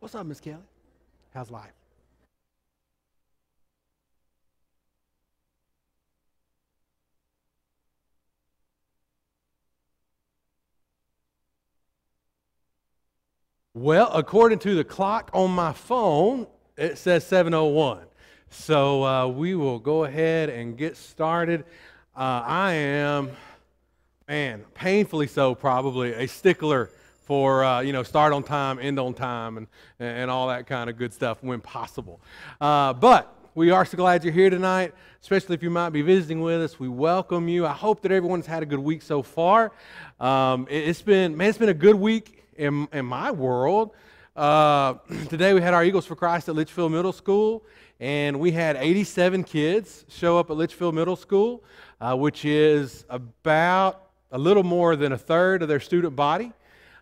What's up, Miss Kelly? How's life? Well, according to the clock on my phone, it says 7:01. So we will go ahead and get started. I am, man, painfully so probably, a stickler for, start on time, end on time, and all that kind of good stuff when possible. But we are so glad you're here tonight, especially if you might be visiting with us. We welcome you. I hope that everyone's had a good week so far. It's been a good week in my world. Today we had our Eagles for Christ at Litchfield Middle School, and we had 87 kids show up at Litchfield Middle School, which is about a little more than a third of their student body.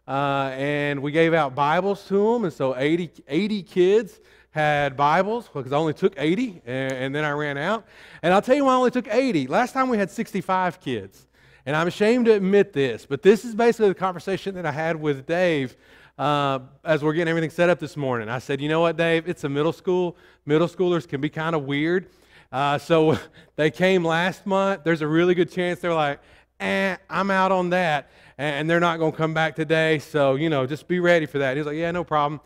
And we gave out Bibles to them, and so 80 kids had Bibles, because I only took 80, and then I ran out. And I'll tell you why I only took 80. Last time we had 65 kids. And I'm ashamed to admit this, but this is basically the conversation that I had with Dave as we're getting everything set up this morning. I said, you know what, Dave, it's a middle school. Middle schoolers can be kind of weird. So they came last month. There's a really good chance they're like, I'm out on that, and they're not going to come back today, so, just be ready for that. He's like, yeah, no problem.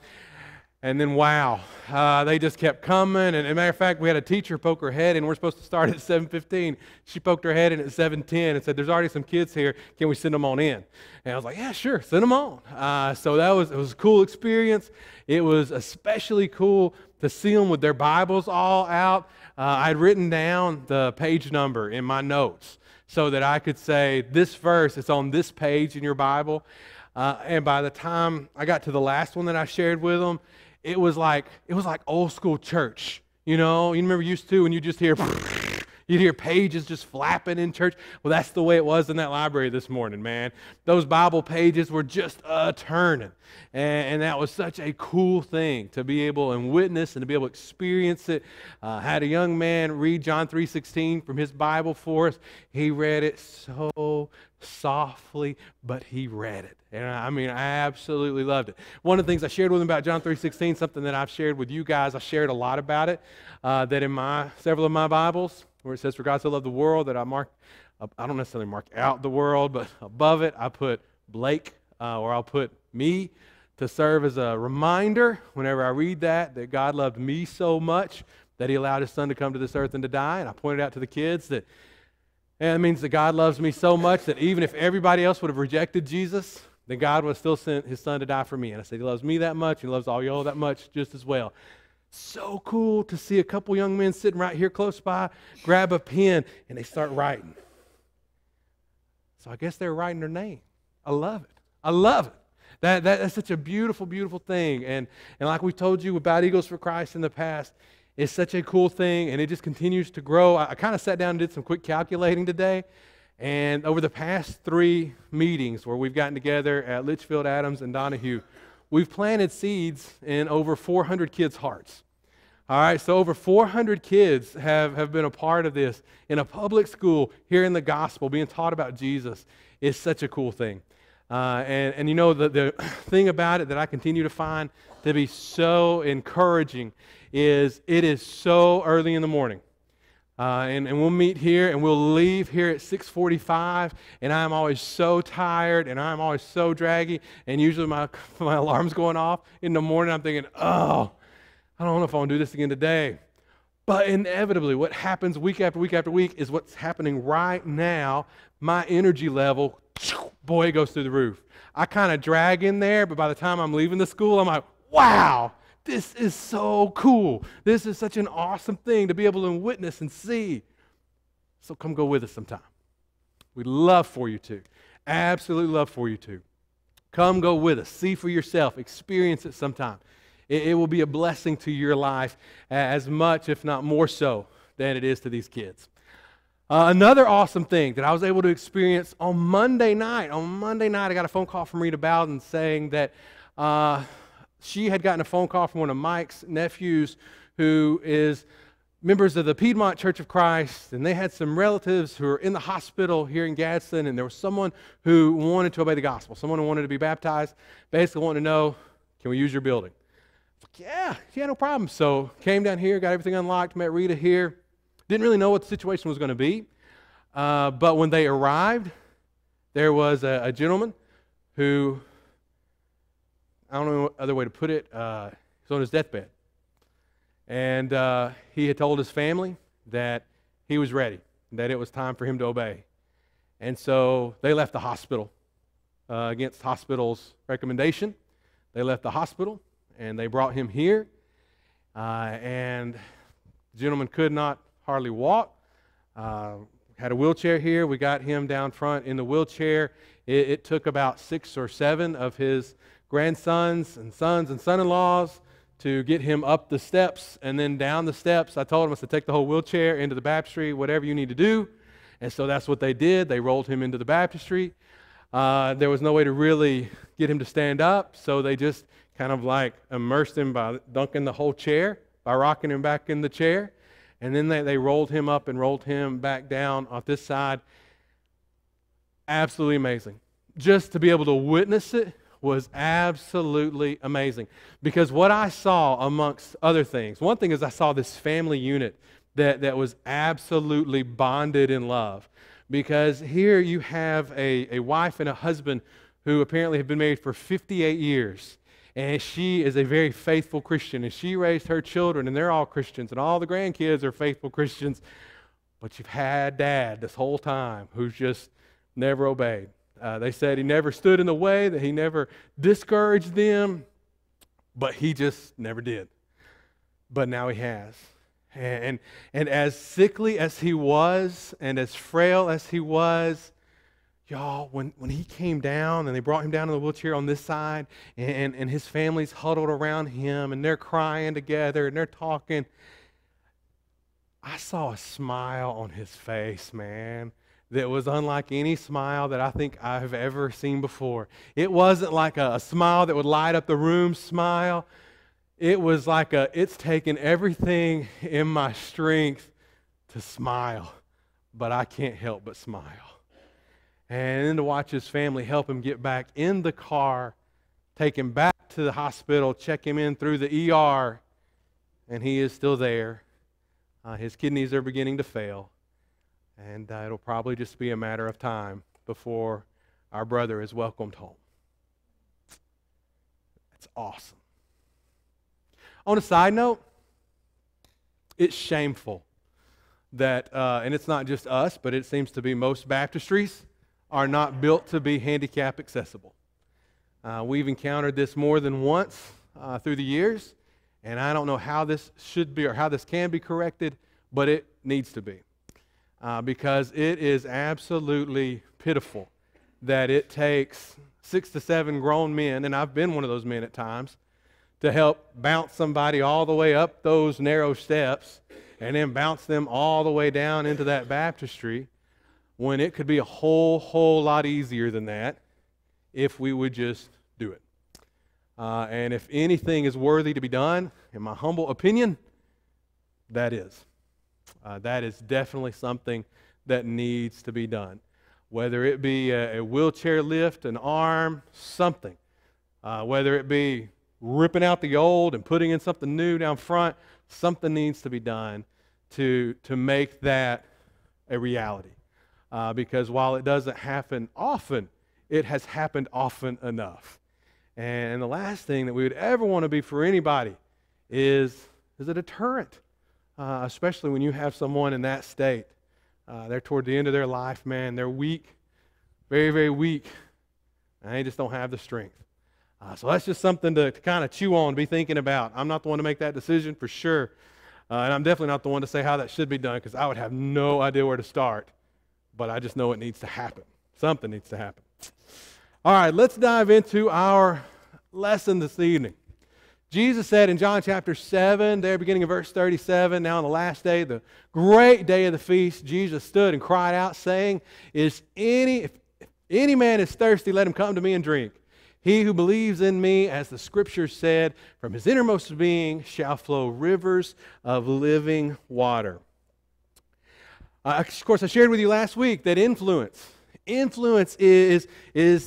And then, wow, they just kept coming. And as a matter of fact, we had a teacher poke her head in. We're supposed to start at 7:15. She poked her head in at 7:10 and said, there's already some kids here. Can we send them on in? And I was like, yeah, sure, send them on. So it was a cool experience. It was especially cool to see them with their Bibles all out. I'd written down the page number in my notes so that I could say, this verse is on this page in your Bible. And by the time I got to the last one that I shared with them, it was like old school church. You remember used to when you just hear you'd hear pages just flapping in church. Well, that's the way it was in that library this morning, man. Those Bible pages were just turning. And that was such a cool thing to be able and witness and to be able to experience it. Had a young man read John 3:16 from his Bible for us. He read it so softly, but he read it. And I absolutely loved it. One of the things I shared with him about John 3:16, something that I've shared with you guys, I shared a lot about it, that in several of my Bibles, where it says, for God so loved the world, that I don't necessarily mark out the world, but above it I put Blake, or I'll put me, to serve as a reminder whenever I read that God loved me so much that he allowed his son to come to this earth and to die. And I pointed out to the kids that it means that God loves me so much that even if everybody else would have rejected Jesus, then God would still send his son to die for me. And I said, he loves me that much, he loves all y'all that much just as well. So cool to see a couple young men sitting right here close by, grab a pen, and they start writing. So I guess they're writing their name. I love it. I love it. That's such a beautiful, beautiful thing. And like we told you about Eagles for Christ in the past, it's such a cool thing, and it just continues to grow. I kind of sat down and did some quick calculating today, and over the past 3 meetings where we've gotten together at Litchfield, Adams, and Donahue, we've planted seeds in over 400 kids' hearts. All right, so over 400 kids have been a part of this in a public school, hearing the gospel, being taught about Jesus. Is such a cool thing. And the thing about it that I continue to find to be so encouraging is it is so early in the morning. And we'll meet here and we'll leave here at 6:45, and I'm always so tired and I'm always so draggy, and usually my alarm's going off in the morning. I'm thinking, oh, I don't know if I want to do this again today. But inevitably, what happens week after week after week is what's happening right now. My energy level, boy, it goes through the roof. I kind of drag in there, but by the time I'm leaving the school, I'm like, wow, this is so cool. This is such an awesome thing to be able to witness and see. So come go with us sometime. We'd love for you to. Absolutely love for you to. Come go with us. See for yourself. Experience it sometime. It will be a blessing to your life as much, if not more so, than it is to these kids. Another awesome thing that I was able to experience on Monday night. On Monday night, I got a phone call from Rita Bowden saying that she had gotten a phone call from one of Mike's nephews who is members of the Piedmont Church of Christ, and they had some relatives who were in the hospital here in Gadsden, and there was someone who wanted to obey the gospel, someone who wanted to be baptized, basically wanted to know, can we use your building? Yeah, no problem. So came down here, got everything unlocked, met Rita here. Didn't really know what the situation was going to be. But when they arrived, there was a gentleman who, I don't know what other way to put it, he's on his deathbed. And he had told his family that he was ready, that it was time for him to obey. And so they left the hospital against hospital's recommendation. They left the hospital and they brought him here. And the gentleman could not hardly walk. Had a wheelchair here. We got him down front in the wheelchair. It took about 6 or 7 of his grandsons and sons and son-in-laws to get him up the steps and then down the steps. I told him, I said, take the whole wheelchair into the baptistry, whatever you need to do. And so that's what they did. They rolled him into the baptistry. There was no way to really get him to stand up, so they just kind of like immersed him by dunking the whole chair, by rocking him back in the chair. And then they rolled him up and rolled him back down off this side. Absolutely amazing. Just to be able to witness it was absolutely amazing. Because what I saw, amongst other things, one thing is I saw this family unit that was absolutely bonded in love. Because here you have a wife and a husband who apparently have been married for 58 years. And she is a very faithful Christian. And she raised her children, and they're all Christians. And all the grandkids are faithful Christians. But you've had Dad this whole time who's just never obeyed. They said he never stood in the way, that he never discouraged them, but he just never did. But now he has. And as sickly as he was, and as frail as he was, y'all, when he came down and they brought him down in the wheelchair on this side, and his family's huddled around him, and they're crying together, and they're talking, I saw a smile on his face, man, that was unlike any smile that I think I've ever seen before. It wasn't like a smile that would light up the room smile. It was like it's taken everything in my strength to smile, but I can't help but smile. And then to watch his family help him get back in the car, take him back to the hospital, check him in through the ER, and he is still there. His kidneys are beginning to fail. And it'll probably just be a matter of time before our brother is welcomed home. That's awesome. On a side note, it's shameful that, and it's not just us, but it seems to be most baptistries, are not built to be handicap accessible. We've encountered this more than once through the years, and I don't know how this should be or how this can be corrected, but it needs to be. Because it is absolutely pitiful that it takes 6 to 7 grown men, and I've been one of those men at times, to help bounce somebody all the way up those narrow steps and then bounce them all the way down into that baptistry, when it could be a whole lot easier than that if we would just do it. And if anything is worthy to be done, in my humble opinion, that is. That is definitely something that needs to be done. Whether it be a wheelchair lift, an arm, something. Whether it be ripping out the old and putting in something new down front, something needs to be done to make that a reality. Because while it doesn't happen often, it has happened often enough. And the last thing that we would ever want to be for anybody is a deterrent. Especially when you have someone in that state. They're toward the end of their life, man. They're weak, very, very weak, and they just don't have the strength. So that's just something to kind of chew on, be thinking about. I'm not the one to make that decision for sure, and I'm definitely not the one to say how that should be done, because I would have no idea where to start, but I just know it needs to happen. Something needs to happen. All right, let's dive into our lesson this evening. Jesus said in John chapter 7, there beginning of verse 37, now on the last day, the great day of the feast, Jesus stood and cried out, saying, if any man is thirsty, let him come to me and drink. He who believes in me, as the Scripture said, from his innermost being shall flow rivers of living water. Of course, I shared with you last week that influence is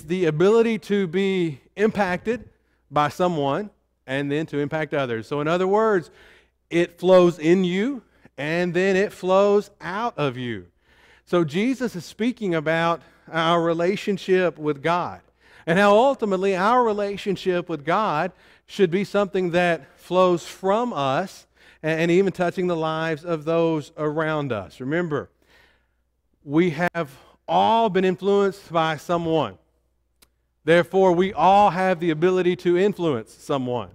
the ability to be impacted by someone and then to impact others. So in other words, it flows in you and then it flows out of you. So Jesus is speaking about our relationship with God and how ultimately our relationship with God should be something that flows from us and even touching the lives of those around us. Remember, we have all been influenced by someone. Therefore, we all have the ability to influence someone.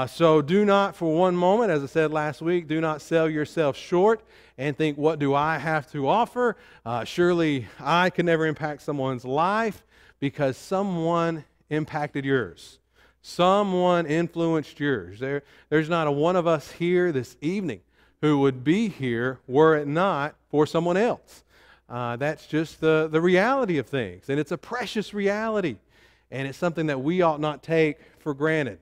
So do not for one moment, as I said last week, do not sell yourself short and think, what do I have to offer? Surely I can never impact someone's life, because someone impacted yours. Someone influenced yours. There's not a one of us here this evening who would be here were it not for someone else. That's just the reality of things. And it's a precious reality. And it's something that we ought not take for granted.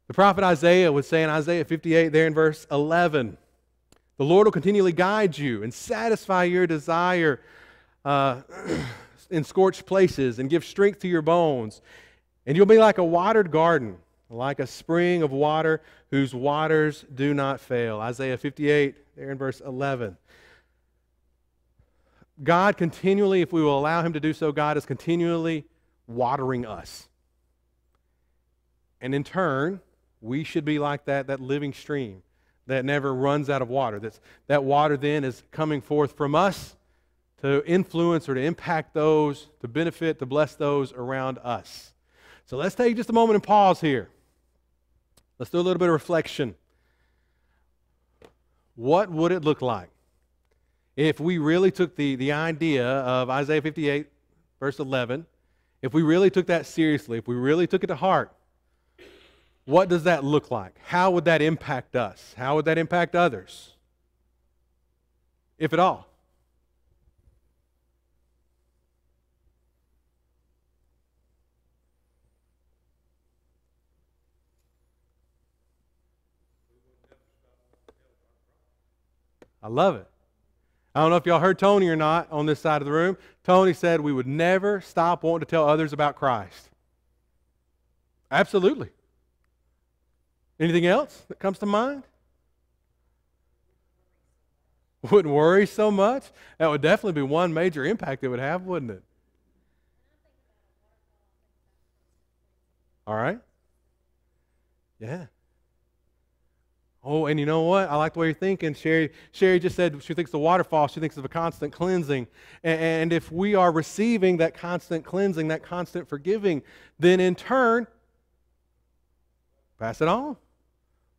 The prophet Isaiah would say in Isaiah 58 there in verse 11, the Lord will continually guide you and satisfy your desire in scorched places and give strength to your bones. And you'll be like a watered garden, like a spring of water whose waters do not fail. Isaiah 58 there in verse 11. God continually, if we will allow Him to do so, God is continually watering us. And in turn, we should be like that living stream that never runs out of water. That water then is coming forth from us to influence or to impact those, to benefit, to bless those around us. So let's take just a moment and pause here. Let's do a little bit of reflection. What would it look like if we really took the idea of Isaiah 58, verse 11, if we really took that seriously, if we really took it to heart? What does that look like? How would that impact us? How would that impact others? If at all. I love it. I don't know if y'all heard Tony or not on this side of the room. Tony said we would never stop wanting to tell others about Christ. Absolutely. Anything else that comes to mind? Wouldn't worry so much? That would definitely be one major impact it would have, wouldn't it? All right. Yeah. Oh, and you know what? I like the way you're thinking. Sherry just said she thinks the waterfall, she thinks of a constant cleansing. And if we are receiving that constant cleansing, that constant forgiving, then in turn, pass it on.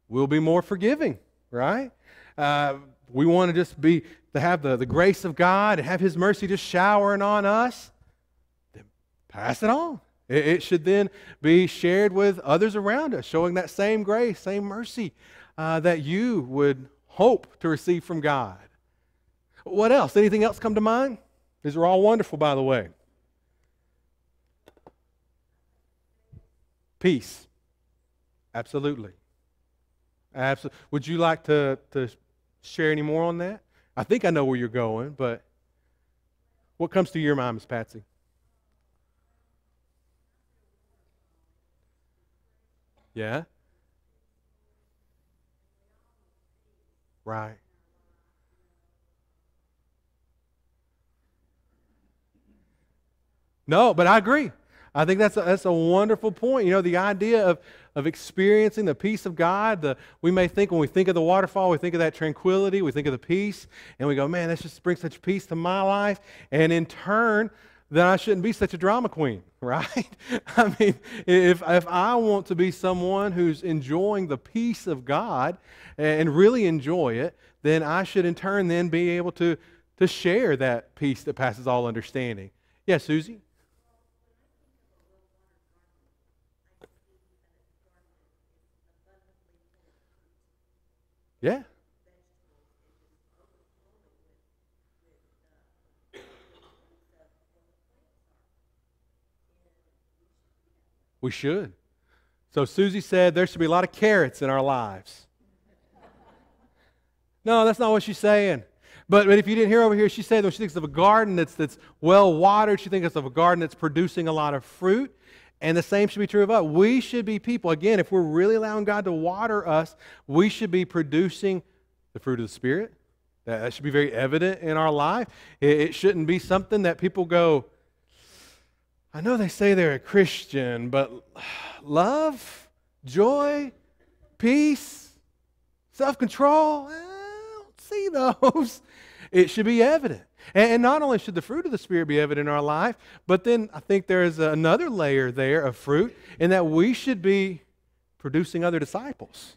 We'll be more forgiving, right? We want to just to have the grace of God and have His mercy just showering on us. Then pass it on. It should then be shared with others around us, showing that same grace, same mercy that you would hope to receive from God. What else? Anything else come to mind? These are all wonderful, by the way. Peace. Absolutely. Absolutely. Would you like to share any more on that? I think I know where you're going, but what comes to your mind, Ms. Patsy? Yeah? Right. No, but I agree. I think that's a wonderful point. You know, the idea of experiencing the peace of God. We may think, when we think of the waterfall, we think of that tranquility, we think of the peace, and we go, man, that just brings such peace to my life. And in turn, then I shouldn't be such a drama queen, right? I mean, if I want to be someone who's enjoying the peace of God and really enjoy it, then I should in turn then be able to share that peace that passes all understanding. Yeah, Susie? Yeah. We should. So Susie said there should be a lot of carrots in our lives. No, that's not what she's saying. But if you didn't hear over here, she said when she thinks of a garden that's well watered, she thinks of a garden that's producing a lot of fruit. And the same should be true of us. We should be people, again, if we're really allowing God to water us, we should be producing the fruit of the Spirit. That should be very evident in our life. It shouldn't be something that people go, I know they say they're a Christian, but love, joy, peace, self-control, I don't see those. It should be evident. And not only should the fruit of the Spirit be evident in our life, but then I think there's another layer there of fruit in that we should be producing other disciples.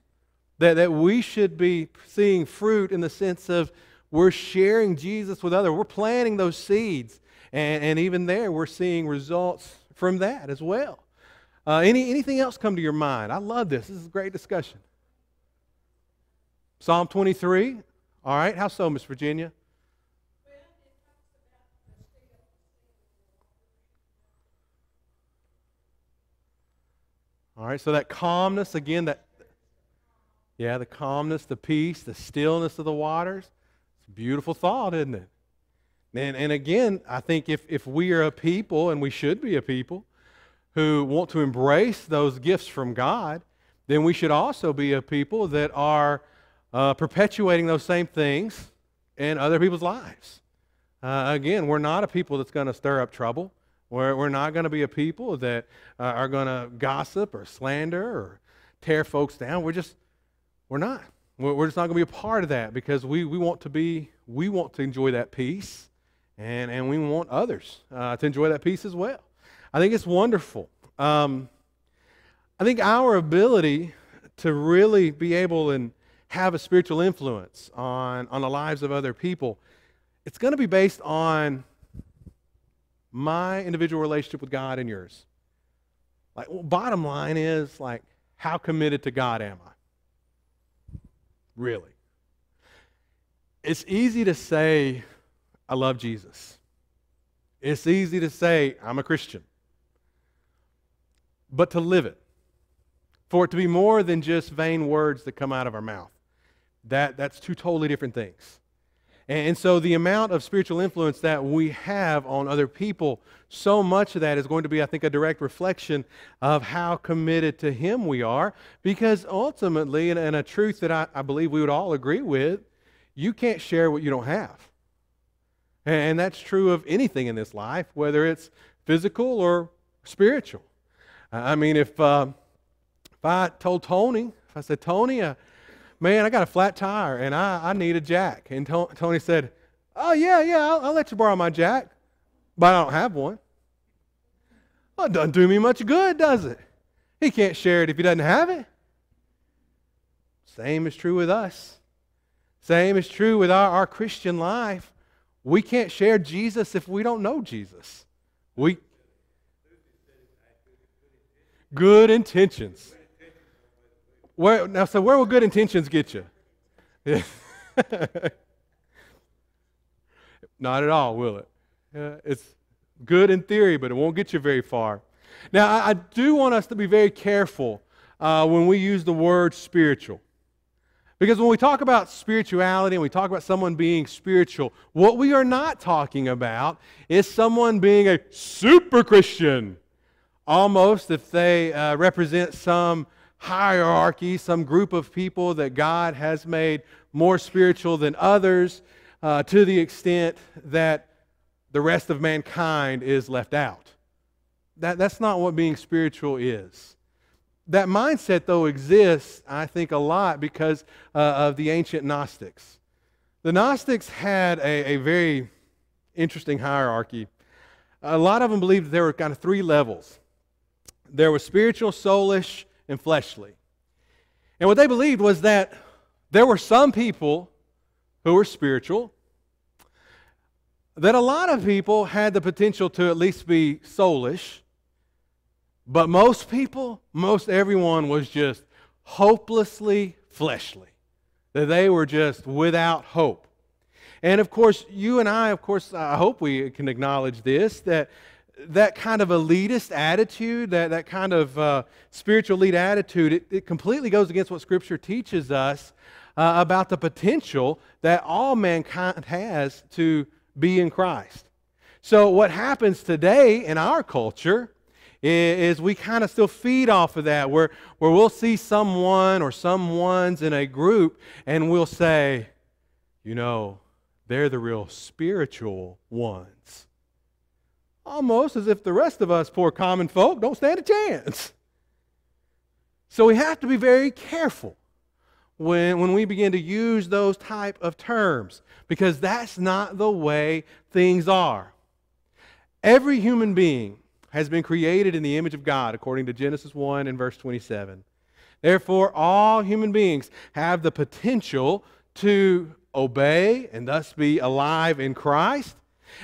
That we should be seeing fruit in the sense of we're sharing Jesus with others. We're planting those seeds. And even there, we're seeing results from that as well. Anything else come to your mind? I love this. This is a great discussion. Psalm 23. All right. How so, Miss Virginia? All right, so that calmness, again, the calmness, the peace, the stillness of the waters. It's a beautiful thought, isn't it? And again, I think if we are a people, and we should be a people, who want to embrace those gifts from God, then we should also be a people that are perpetuating those same things in other people's lives. Again, we're not a people that's going to stir up trouble. We're not going to be a people that are going to gossip or slander or tear folks down. We're not. We're just not going to be a part of that because we want to enjoy that peace, and we want others to enjoy that peace as well. I think it's wonderful. I think our ability to really be able and have a spiritual influence on the lives of other people, it's going to be based on my individual relationship with God and yours. Bottom line is, how committed to God am I? Really. It's easy to say, I love Jesus. It's easy to say, I'm a Christian. But to live it, for it to be more than just vain words that come out of our mouth, that's two totally different things. And so the amount of spiritual influence that we have on other people, so much of that is going to be, I think, a direct reflection of how committed to Him we are. Because ultimately, and a truth that I believe we would all agree with, you can't share what you don't have. And that's true of anything in this life, whether it's physical or spiritual. I mean, if I told Tony, if I said, Tony, man, I got a flat tire and I need a jack. And Tony said, oh, yeah, I'll let you borrow my jack, but I don't have one. Well, it doesn't do me much good, does it? He can't share it if he doesn't have it. Same is true with us. Same is true with our Christian life. We can't share Jesus if we don't know Jesus. Good intentions. Where will good intentions get you? Not at all, will it? It's good in theory, but it won't get you very far. Now, I do want us to be very careful when we use the word spiritual. Because when we talk about spirituality and we talk about someone being spiritual, what we are not talking about is someone being a super Christian. Almost if they represent some hierarchy, some group of people that God has made more spiritual than others to the extent that the rest of mankind is left out. That's not what being spiritual is. That mindset, though, exists, I think, a lot because of the ancient Gnostics. The Gnostics had a very interesting hierarchy. A lot of them believed there were kind of three levels. There was spiritual, soulish, and fleshly. And what they believed was that there were some people who were spiritual, that a lot of people had the potential to at least be soulish, but most people, most everyone was just hopelessly fleshly, that they were just without hope. And of course, you and I hope we can acknowledge this, that kind of elitist attitude, that kind of spiritual elite attitude, it completely goes against what Scripture teaches us about the potential that all mankind has to be in Christ. So what happens today in our culture is we kind of still feed off of that, where we'll see someone or someones in a group and we'll say, you know, they're the real spiritual ones. Almost as if the rest of us poor common folk don't stand a chance. So we have to be very careful when we begin to use those type of terms, because that's not the way things are. Every human being has been created in the image of God, according to Genesis 1 and verse 27. Therefore, all human beings have the potential to obey and thus be alive in Christ.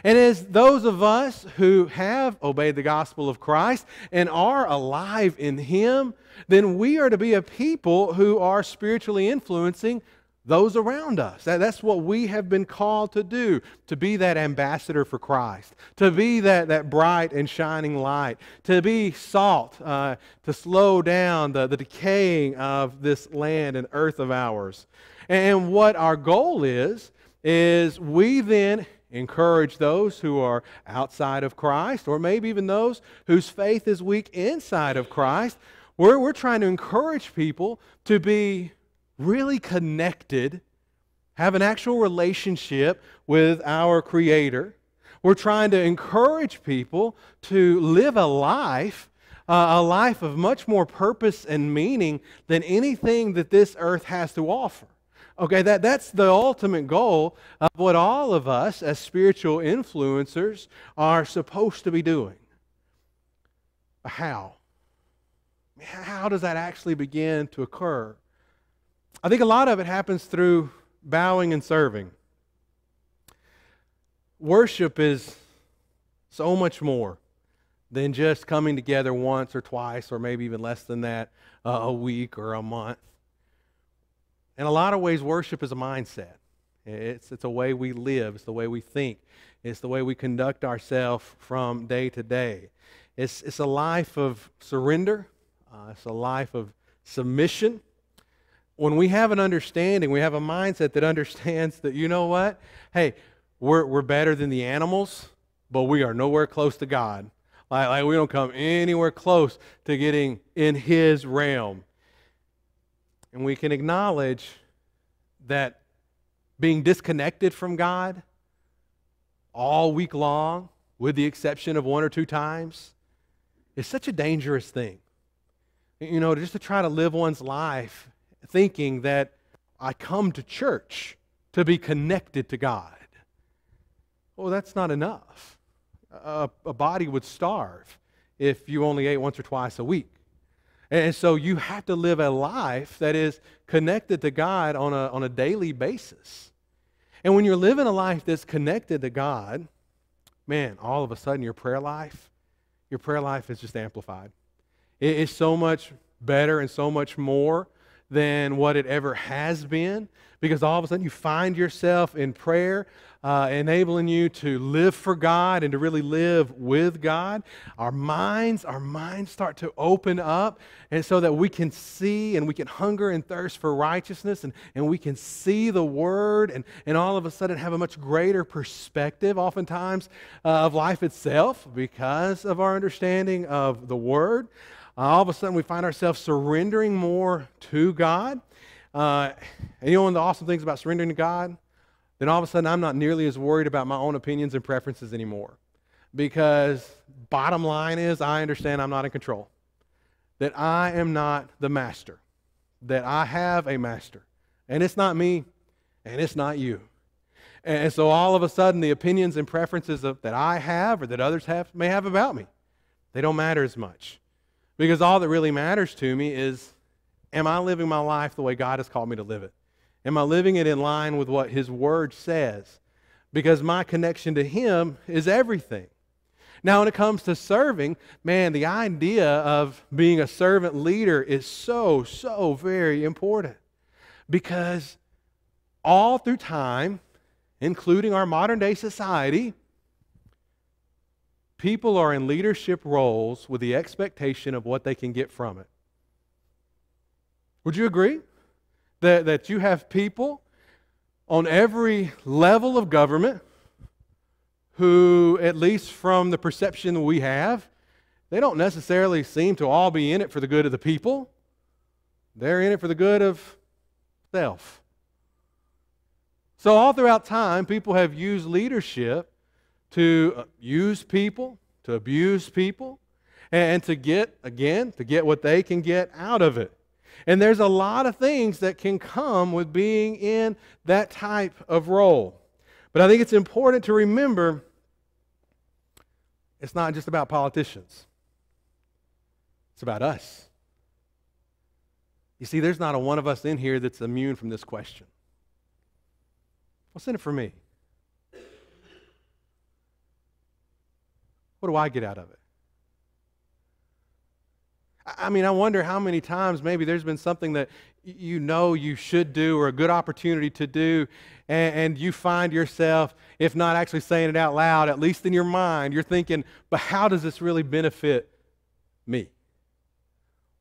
And as those of us who have obeyed the gospel of Christ and are alive in Him, then we are to be a people who are spiritually influencing those around us. That's what we have been called to do, to be that ambassador for Christ, to be that bright and shining light, to be salt, to slow down the decaying of this land and earth of ours. And what our goal is we then encourage those who are outside of Christ, or maybe even those whose faith is weak inside of Christ. We're trying to encourage people to be really connected, have an actual relationship with our Creator. We're trying to encourage people to live a life of much more purpose and meaning than anything that this earth has to offer. Okay, that's the ultimate goal of what all of us as spiritual influencers are supposed to be doing. How? How does that actually begin to occur? I think a lot of it happens through bowing and serving. Worship is so much more than just coming together once or twice or maybe even less than that a week or a month. In a lot of ways, worship is a mindset. It's a way we live. It's the way we think. It's the way we conduct ourselves from day to day. It's a life of surrender. It's a life of submission. When we have an understanding, we have a mindset that understands that, you know what? Hey, we're better than the animals, but we are nowhere close to God. Like we don't come anywhere close to getting in His realm. And we can acknowledge that being disconnected from God all week long, with the exception of one or two times, is such a dangerous thing. You know, just to try to live one's life thinking that I come to church to be connected to God. Well, that's not enough. A body would starve if you only ate once or twice a week. And so you have to live a life that is connected to God on a daily basis. And when you're living a life that's connected to God, man, all of a sudden your prayer life is just amplified. It is so much better and so much more than what it ever has been, because all of a sudden you find yourself in prayer, enabling you to live for God and to really live with God. Our minds start to open up, and so that we can see and we can hunger and thirst for righteousness, and we can see the Word, and all of a sudden have a much greater perspective oftentimes of life itself because of our understanding of the Word. All of a sudden we find ourselves surrendering more to God. And you know one of the awesome things about surrendering to God? Then all of a sudden I'm not nearly as worried about my own opinions and preferences anymore. Because bottom line is, I understand I'm not in control. That I am not the master. That I have a master. And it's not me, and it's not you. And so all of a sudden the opinions and preferences that I have or that others may have about me, they don't matter as much. Because all that really matters to me is, am I living my life the way God has called me to live it? Am I living it in line with what His Word says? Because my connection to Him is everything. Now, when it comes to serving, man, the idea of being a servant leader is so, so very important. Because all through time, including our modern day society, people are in leadership roles with the expectation of what they can get from it. Would you agree that you have people on every level of government who, at least from the perception we have, they don't necessarily seem to all be in it for the good of the people. They're in it for the good of self. So all throughout time, people have used leadership to use people, to abuse people, and to get what they can get out of it. And there's a lot of things that can come with being in that type of role. But I think it's important to remember it's not just about politicians. It's about us. You see, there's not a one of us in here that's immune from this question. What's in it for me? What do I get out of it? I mean, I wonder how many times maybe there's been something that you know you should do or a good opportunity to do, and you find yourself, if not actually saying it out loud, at least in your mind, you're thinking, but how does this really benefit me?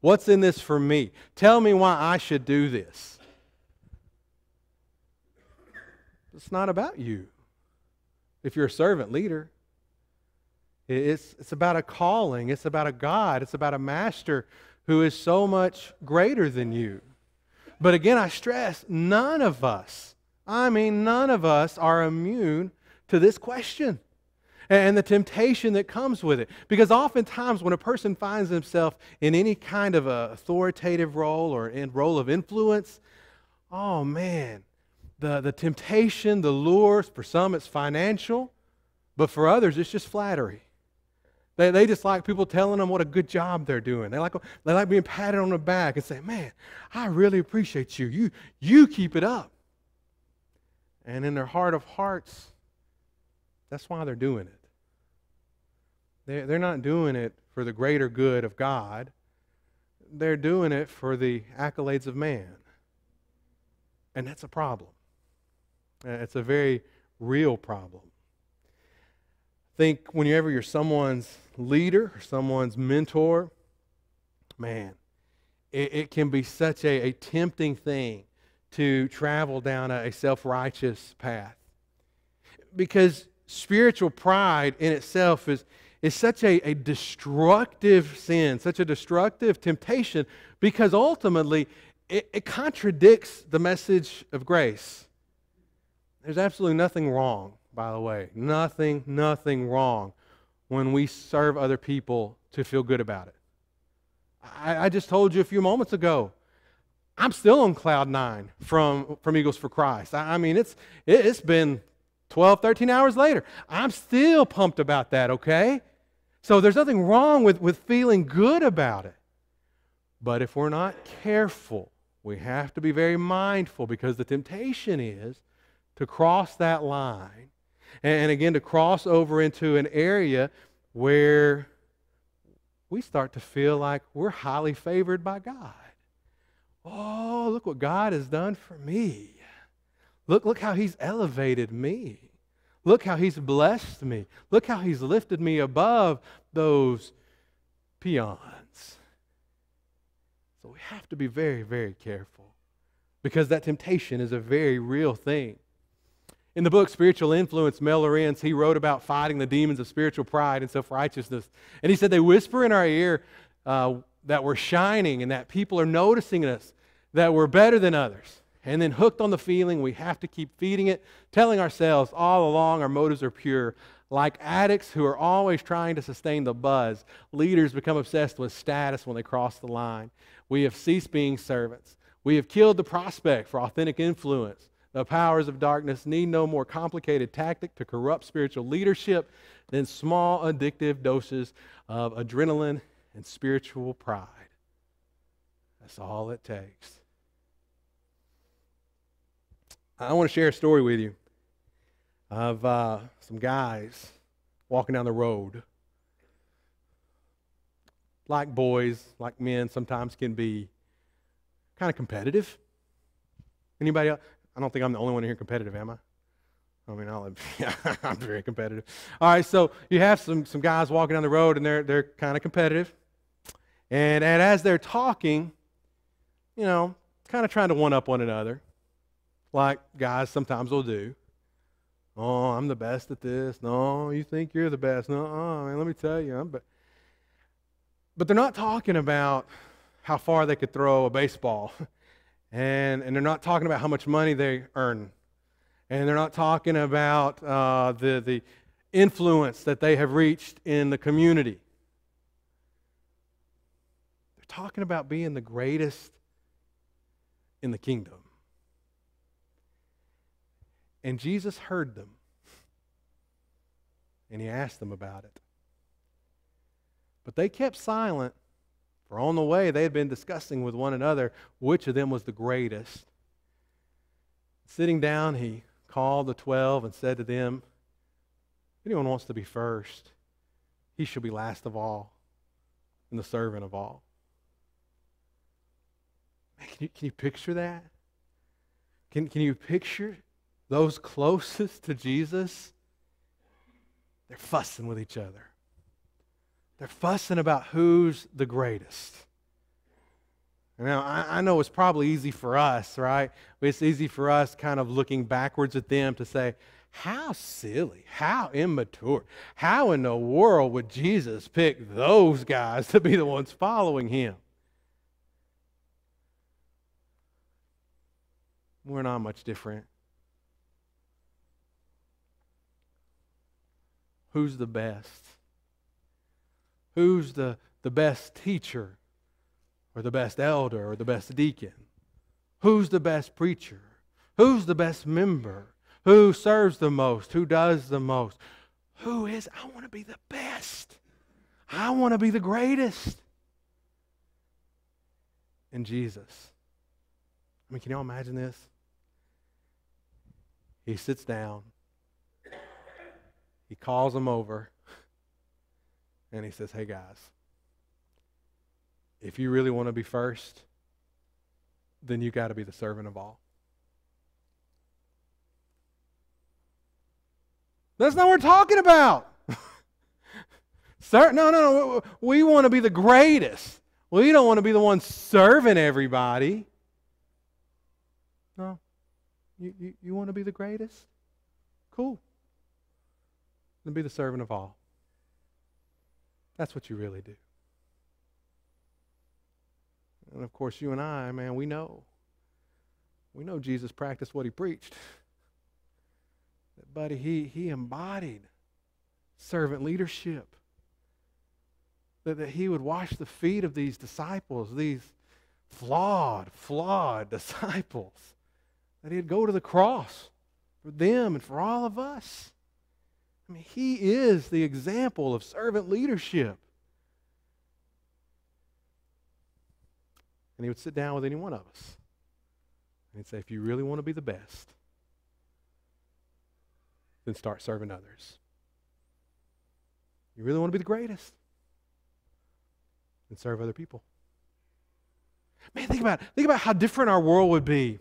What's in this for me? Tell me why I should do this. It's not about you. If you're a servant leader, it's about a calling. It's about a God. It's about a master who is so much greater than you. But again, I stress, none of us are immune to this question and the temptation that comes with it. Because oftentimes when a person finds himself in any kind of a authoritative role or in role of influence, oh man, the temptation, the lure, for some it's financial, but for others it's just flattery. They just like people telling them what a good job they're doing. They like being patted on the back and say, man, I really appreciate you. You keep it up. And in their heart of hearts, that's why they're doing it. They're not doing it for the greater good of God. They're doing it for the accolades of man. And that's a problem. It's a very real problem. Think whenever you're someone's leader or someone's mentor, man, it can be such a tempting thing to travel down a self-righteous path. Because spiritual pride in itself is such a destructive sin, such a destructive temptation, because ultimately it contradicts the message of grace. There's absolutely nothing wrong, by the way, nothing wrong when we serve other people to feel good about it. I just told you a few moments ago, I'm still on cloud 9 from Eagles for Christ. I mean, it's been 12, 13 hours later. I'm still pumped about that, okay? So there's nothing wrong with feeling good about it. But if we're not careful, we have to be very mindful, because the temptation is to cross that line and again to cross over into an area where we start to feel like we're highly favored by God. Oh, look what God has done for me. Look how He's elevated me. Look how He's blessed me. Look how He's lifted me above those peons. So we have to be very, very careful, because that temptation is a very real thing. In the book Spiritual Influence, Mel Lorenz, he wrote about fighting the demons of spiritual pride and self-righteousness. And he said they whisper in our ear that we're shining and that people are noticing us, that we're better than others. And then hooked on the feeling, we have to keep feeding it, telling ourselves all along our motives are pure. Like addicts who are always trying to sustain the buzz, leaders become obsessed with status when they cross the line. We have ceased being servants. We have killed the prospect for authentic influence. The powers of darkness need no more complicated tactic to corrupt spiritual leadership than small addictive doses of adrenaline and spiritual pride. That's all it takes. I want to share a story with you of some guys walking down the road. Like boys, like men, sometimes can be kind of competitive. Anybody else? I don't think I'm the only one here competitive, am I? I mean, I'm very competitive. All right, so you have some guys walking down the road, and they're kind of competitive. And as they're talking, you know, kind of trying to one-up one another, like guys sometimes will do. Oh, I'm the best at this. No, you think you're the best. No, man, let me tell you, But they're not talking about how far they could throw a baseball. And they're not talking about how much money they earn. And they're not talking about the influence that they have reached in the community. They're talking about being the greatest in the kingdom. And Jesus heard them. And he asked them about it. But they kept silent, for on the way they had been discussing with one another which of them was the greatest. Sitting down, he called the 12 and said to them, if anyone wants to be first, he shall be last of all and the servant of all. Man, can you picture that? Can you picture those closest to Jesus? They're fussing with each other. They're fussing about who's the greatest. Now, I know it's probably easy for us, right? It's easy for us kind of looking backwards at them to say, how silly, how immature, how in the world would Jesus pick those guys to be the ones following him? We're not much different. Who's the best? Who's the best teacher or the best elder or the best deacon? Who's the best preacher? Who's the best member? Who serves the most? Who does the most? Who is? I want to be the best. I want to be the greatest. And Jesus. I mean, can y'all imagine this? He sits down. He calls them over. And he says, hey guys, if you really want to be first, then you got to be the servant of all. That's not what we're talking about. Sir, no. We want to be the greatest. We don't want to be the one serving everybody. No. You want to be the greatest? Cool. Then be the servant of all. That's what you really do. And of course, you and I, man, we know Jesus practiced what he preached. But he embodied servant leadership. That he would wash the feet of these disciples, these flawed disciples. That he'd go to the cross for them and for all of us. I mean, he is the example of servant leadership. And he would sit down with any one of us. And he'd say, if you really want to be the best, then start serving others. You really want to be the greatest, then serve other people. Man, think about how different our world would be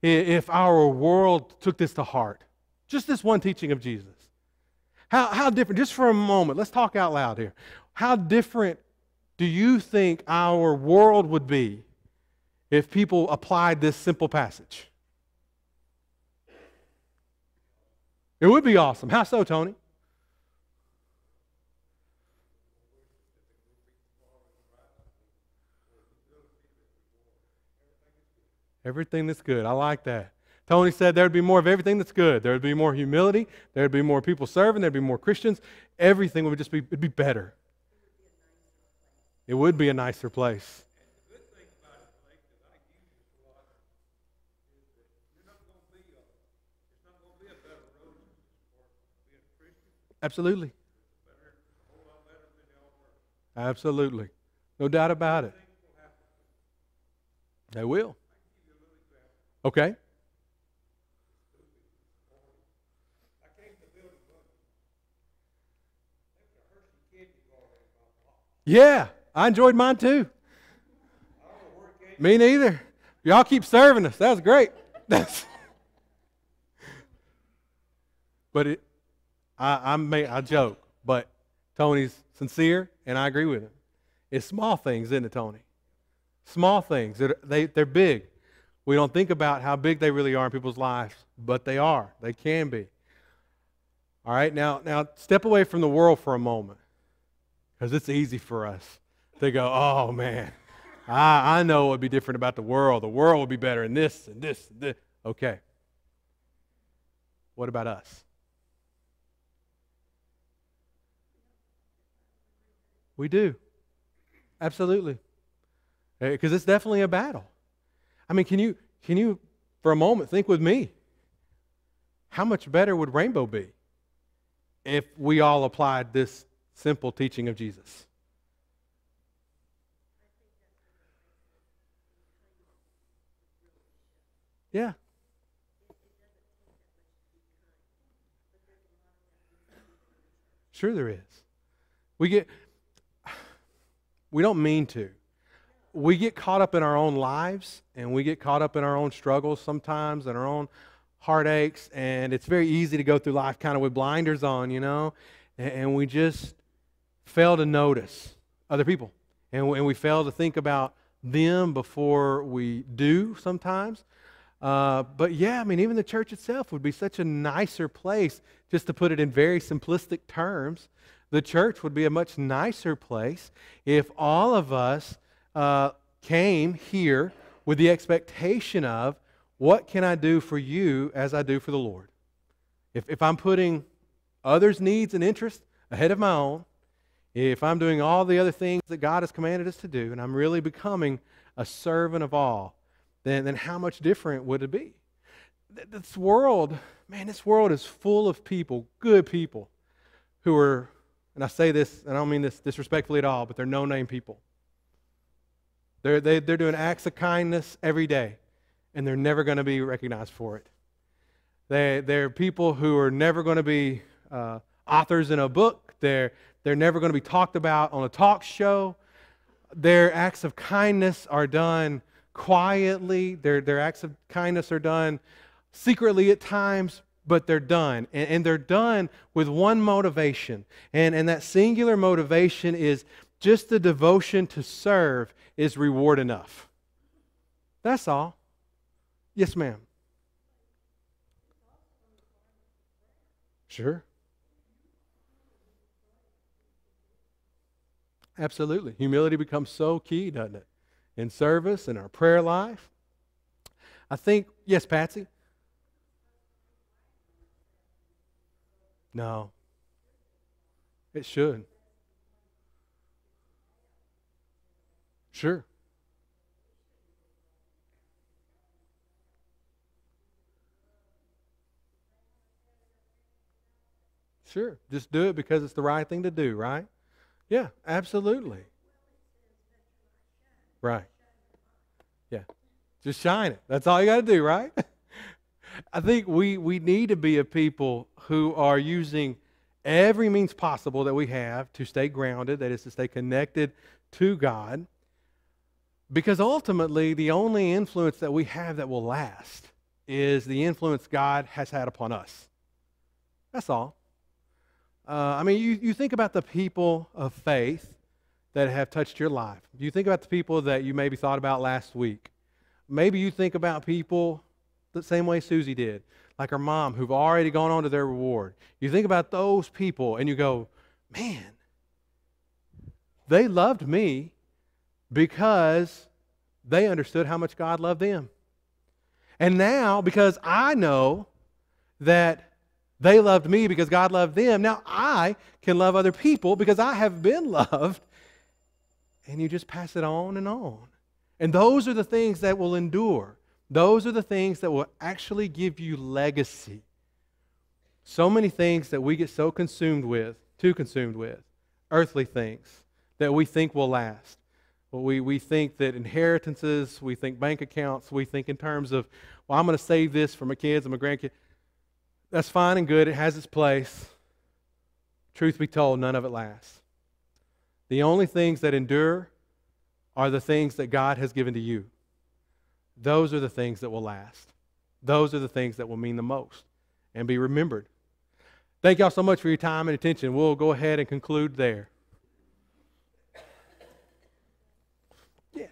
if our world took this to heart. Just this one teaching of Jesus. How different, just for a moment, let's talk out loud here. How different do you think our world would be if people applied this simple passage? It would be awesome. How so, Tony? Everything that's good. I like that. Tony said there would be more of everything that's good. There would be more humility. There would be more people serving. There would be more Christians. Everything would just be, it'd be better. It would be a nicer place. Absolutely. Absolutely. No doubt about it. They will. Okay. Yeah, I enjoyed mine too. Me neither. Y'all keep serving us. That was great. But I joke, but Tony's sincere, and I agree with him. It's small things, isn't it, Tony? Small things. They're big. We don't think about how big they really are in people's lives, but they are. They can be. All right, now step away from the world for a moment, because it's easy for us They go, oh man, I know what would be different about the world. The world would be better in this and this and this. Okay. What about us? We do. Absolutely. Because it's definitely a battle. I mean, can you for a moment think with me, how much better would Rainbow be if we all applied this simple teaching of Jesus? Yeah. Sure there is. We don't mean to. We get caught up in our own lives, and we get caught up in our own struggles sometimes and our own heartaches, and it's very easy to go through life kind of with blinders on, and we just fail to notice other people, and we fail to think about them before we do sometimes. But yeah, I mean, even the church itself would be such a nicer place, just to put it in very simplistic terms. The church would be a much nicer place if all of us came here with the expectation of, what can I do for you as I do for the Lord? If I'm putting others' needs and interests ahead of my own, if I'm doing all the other things that God has commanded us to do, and I'm really becoming a servant of all, then how much different would it be? This world, man, this world is full of people, good people, who are, and I say this, and I don't mean this disrespectfully at all, but they're no-name people. They're doing acts of kindness every day, and they're never going to be recognized for it. They're people who are never going to be authors in a book. They're never going to be talked about on a talk show. Their acts of kindness are done quietly. Their acts of kindness are done secretly at times, but they're done. And they're done with one motivation. And that singular motivation is just the devotion to serve is reward enough. That's all. Yes, ma'am. Sure. Absolutely. Humility becomes so key, doesn't it? In service, in our prayer life. I think, yes, Patsy? No. It should. Sure. Sure. Just do it because it's the right thing to do, right? Yeah, absolutely. Right. Yeah. Just shine it. That's all you got to do, right? I think we need to be a people who are using every means possible that we have to stay grounded, that is to stay connected to God, because ultimately the only influence that we have that will last is the influence God has had upon us. That's all. I mean, you think about the people of faith that have touched your life. You think about the people that you maybe thought about last week. Maybe you think about people the same way Susie did, like her mom, who've already gone on to their reward. You think about those people and you go, man, they loved me because they understood how much God loved them. And now, because I know that they loved me because God loved them, now I can love other people because I have been loved. And you just pass it on and on. And those are the things that will endure. Those are the things that will actually give you legacy. So many things that we get so too consumed with, earthly things that we think will last. Well, we think that inheritances, we think bank accounts, we think in terms of, well, I'm going to save this for my kids and my grandkids. That's fine and good. It has its place. Truth be told, none of it lasts. The only things that endure are the things that God has given to you. Those are the things that will last. Those are the things that will mean the most and be remembered. Thank y'all so much for your time and attention. We'll go ahead and conclude there. Yeah.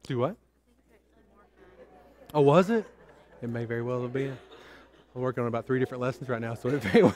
Do what? Oh, was it? It may very well have been. I'm working on about 3 different lessons right now, so it may well